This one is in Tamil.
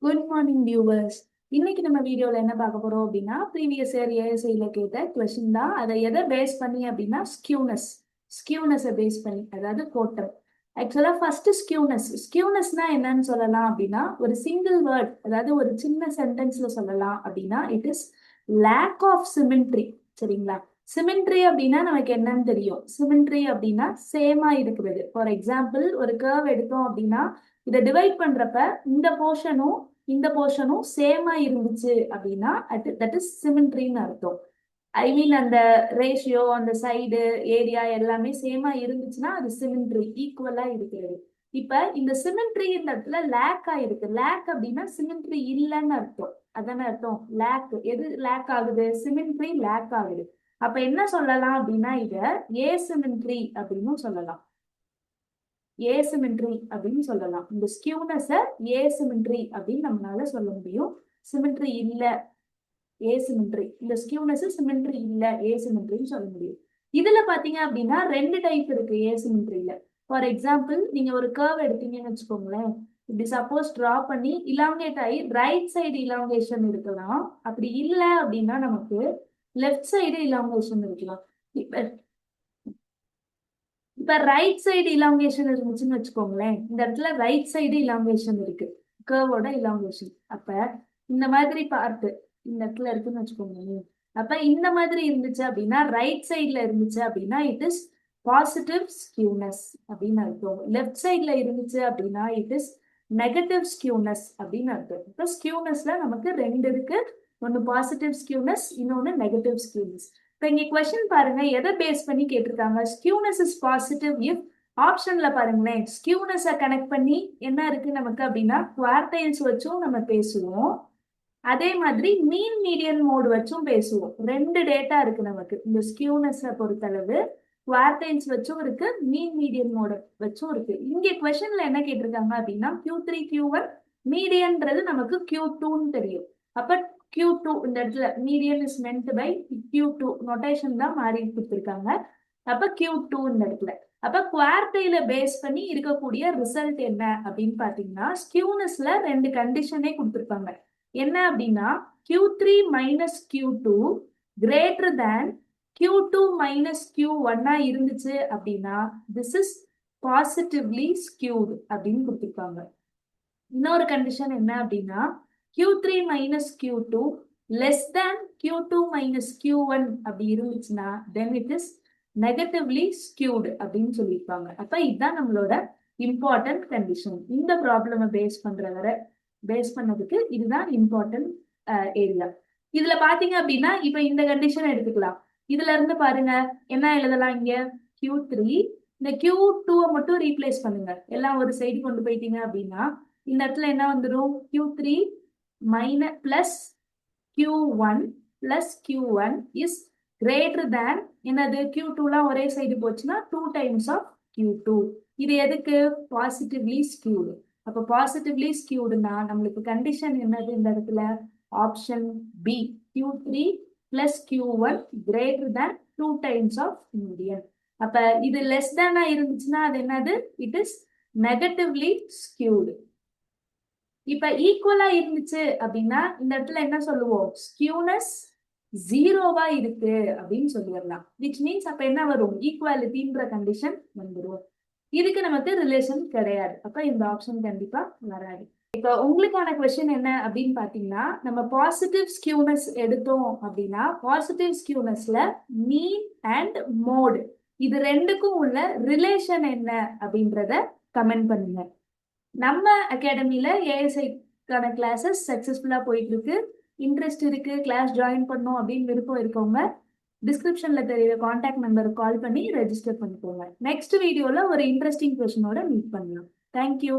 Good morning viewers. இன்னைக்கு நம்ம வீடியோல என்ன பார்க்க போறோம் அப்படின்னா ப்ரீவியஸ் இயர் ஏஎஸ்ஐல கேட்ட கொஸ்டின் தான். அதை எதை பேஸ் பண்ணி அப்படின்னா ஸ்கியூனஸை பேஸ் பண்ணி, அதாவது கோட்டம். ஆக்சுவலா ஃபர்ஸ்ட் ஸ்கியூனஸ்னா என்னன்னு சொல்லலாம் அப்படின்னா ஒரு சிங்கிள் வேர்ட், அதாவது ஒரு சின்ன சென்டென்ஸ்ல சொல்லலாம் அப்படின்னா it is lack of symmetry. சரிங்களா? சிமெண்ட்ரி அப்படின்னா நமக்கு என்னன்னு தெரியும். சிமெண்ட்ரி அப்படின்னா சேமா இருக்கிறது. ஃபார் எக்ஸாம்பிள் ஒரு கர்வ் எடுத்தோம் அப்படின்னா இதை டிவைட் பண்றப்ப இந்த போர்ஷனும் சேமா இருந்துச்சு அப்படின்னா தட் இஸ் சிமெண்ட்ரின்னு அர்த்தம். ஐ மீன் அந்த ரேஷியோ, அந்த சைடு ஏரியா எல்லாமே சேமா இருந்துச்சுன்னா அது சிமெண்ட்ரி, ஈக்குவலா இருக்கிறது. இப்ப இந்த சிமெண்ட்ரி இந்த இடத்துல லேக் ஆயிருக்கு. லேக் அப்படின்னா சிமெண்ட்ரி இல்லைன்னு அர்த்தம். அதானே அர்த்தம். லேக், எது லேக் ஆகுது? சிமெண்ட்ரி லேக் ஆகுது. அப்ப என்ன சொல்லலாம் அப்படின்னா இத ஏசிமெண்ட்ரி அப்படின்னு சொல்லலாம். ஏசிமெட்ரி அப்படின்னு சொல்லலாம். இந்த ஸ்கியூனஸ ஏசிமெட்ரி அப்படின்னு நம்மளால சொல்ல முடியும். சிமெட்ரி இல்ல, ஏசிமெட்ரி. இந்த ஸ்கியூனஸ் சிமெட்ரி இல்ல, ஏசிமெட்ரின்னு சொல்ல முடியும். இதுல பாத்தீங்க அப்படின்னா ரெண்டு டைப் இருக்கு ஏசிமெட்ரியில. ஃபார் எக்ஸாம்பிள் நீங்க ஒரு கர்வ் எடுத்தீங்கன்னு வச்சுக்கோங்களேன். இப்படி சப்போஸ் டிரா பண்ணி இலாங்கேட் ஆகி ரைட் சைடு இலாங்கேஷன் இருக்கலாம். அப்படி இல்ல அப்படின்னா நமக்கு லெஃப்ட் சைடு இலாங்கேஷன் இருக்கலாம். இப்ப இப்ப ரைட் சைடு இலாங்கேஷன் இருந்துச்சுன்னு வச்சுக்கோங்களேன். இந்த இடத்துல ரைட் சைடு இலாங்கேஷன் இருக்கு, கர்வோட இலாங்கேஷன். அப்ப இந்த மாதிரி பார்ட் இந்த இடத்துல இருக்குன்னு வச்சுக்கோங்களேன். அப்ப இந்த மாதிரி இருந்துச்சு அப்படின்னா, ரைட் சைட்ல இருந்துச்சு அப்படின்னா இட் இஸ் பாசிட்டிவ் ஸ்கியூனஸ் அப்படின்னு அர்த்தம். லெஃப்ட் சைட்ல இருந்துச்சு அப்படின்னா இட் இஸ் நெகட்டிவ் ஸ்கியூனஸ் அப்படின்னு அர்த்தம். இப்ப ஸ்கியூனஸ்ல நமக்கு ரெண்டு இருக்கு. ஒன்னு பாசிட்டிவ் ஸ்கியூனஸ், இன்னொன்னு நெகட்டிவ் ஸ்கியூனஸ். இப்ப இங்க கொஸ்டின் பாருங்க, எதை பேஸ் பண்ணி கேட்டிருக்காங்க. ஸ்கியூனஸ் இஸ் பாசிட்டிவ் இஃப், ஆப்ஷன்ல பாருங்களேன், ஸ்கியூனஸை கனெக்ட் பண்ணி என்ன இருக்கு நமக்கு அப்படின்னா குவார்டைல்ஸ் வச்சும் நம்ம பேசுவோம். அதே மாதிரி மீன் மீடியன் மோடு வச்சும் பேசுவோம். ரெண்டு டேட்டா இருக்கு நமக்கு இந்த ஸ்கியூனஸை பொறுத்தளவு. குவார்டைல்ஸ் வச்சும் இருக்கு, மீன் மீடியன் மோடு வச்சும் இருக்கு. இங்க கொஸ்டின்ல என்ன கேட்டிருக்காங்க அப்படின்னா Q3 Q1, மீடியன்றது நமக்கு Q2ன்னு தெரியும். அப்ப Q2 இந்த இடத்துல median is meant by Q2 notation தான் மாறி கொடுத்துருக்காங்க. அப்ப Q2 இந்த இடத்துல. அப்ப குவார்டைல பேஸ் பண்ணி இருக்கக்கூடிய ரிசல்ட் என்ன அப்படின்னு பாத்தீங்கன்னா ஸ்கியூனஸ்ல ரெண்டு கண்டிஷனே கொடுத்துருப்பாங்க. என்ன அப்படின்னா Q3 minus Q2 greater than Q2 minus Q1 இருந்துச்சு அப்படின்னா திஸ் இஸ் பாசிட்டிவ்லி ஸ்கியூடு அப்படின்னு கொடுத்துருப்பாங்க. இன்னொரு கண்டிஷன் என்ன அப்படின்னா Q3 minus Q2 less than Q2 minus Q1 அப்படி இருந்துச்சுன்னா then it is negatively skewed அப்படின்னு சொல்லியிருப்பாங்க. அப்ப இதுதான் நம்மளோட இம்பார்ட்டன்ட் கண்டிஷன். இந்த ப்ராப்ளமை பேஸ் பண்ணதுக்கு இதுதான் இம்பார்ட்டன்ட் ஏரியா. இதுல பாத்தீங்க அப்படின்னா இப்ப இந்த கண்டிஷன் எடுத்துக்கலாம். இதுல இருந்து பாருங்க என்ன எழுதலாம். இங்க Q3, இந்த Q2 மட்டும் ரீப்ளேஸ் பண்ணுங்க. எல்லாம் ஒரு சைடு கொண்டு போயிட்டீங்க அப்படின்னா இந்த இடத்துல என்ன வந்துடும், Q3 minus plus Q1 plus Q1 is greater than என்னது, Q2லாம் ஒரே சைடு போச்சுன்னா 2 டைம்ஸ் ஆஃப் Q2. இது எதுக்கு? Positively skewed. அப்ப பாசிட்டிவ்லி ஸ்கியூடுனா நம்மளுக்கு கண்டிஷன் என்னது இந்த இடத்துல? Option B, Q3 plus Q1 greater than 2 times of median. அப்ப இது லெஸ் தேனா இருந்துச்சுன்னா அது என்னது? It is negatively skewed. இப்ப ஈக்குவலா இருந்துச்சு அப்படின்னா இந்த இடத்துல என்ன சொல்லுவோம்? ஸ்கியூனஸ் ஜீரோவா இருக்கு அப்படின்னு சொல்லிடலாம். விச் மீன்ஸ் அப்ப என்ன வரும்? ஈக்குவாலிட்டின்ற கண்டிஷன் வந்துடும். இதுக்கு நமக்கு ரிலேஷன் கிடையாது. அப்ப இந்த ஆப்ஷன் கண்டிப்பா வராது. இப்ப உங்களுக்கான கொஸ்டின் என்ன அப்படின்னு பாத்தீங்கன்னா, நம்ம பாசிட்டிவ் ஸ்கியூனஸ் எடுத்தோம் அப்படின்னா பாசிட்டிவ் ஸ்கியூனஸ்ல மீன் அண்ட் மோடு இது ரெண்டுக்கும் உள்ள ரிலேஷன் என்ன அப்படின்றத கமெண்ட் பண்ணுங்க. நம்ம அகாடமியில ஏஎஸ்ஐக்கான கிளாஸஸ் சக்சஸ்ஃபுல்லா போயிட்டு இருக்கு. இன்ட்ரெஸ்ட் இருக்கு, கிளாஸ் ஜாயின் பண்ணும் அப்படின்னு விருப்பம் இருக்கவங்க டிஸ்கிரிப்ஷன்ல தெரியுற கான்டாக்ட் நம்பருக்கு கால் பண்ணி ரெஜிஸ்டர் பண்ணிக்கோங்க. நெக்ஸ்ட் வீடியோல ஒரு இன்ட்ரெஸ்டிங் கொஸ்டினோட மீட் பண்ணலாம். தேங்க்யூ.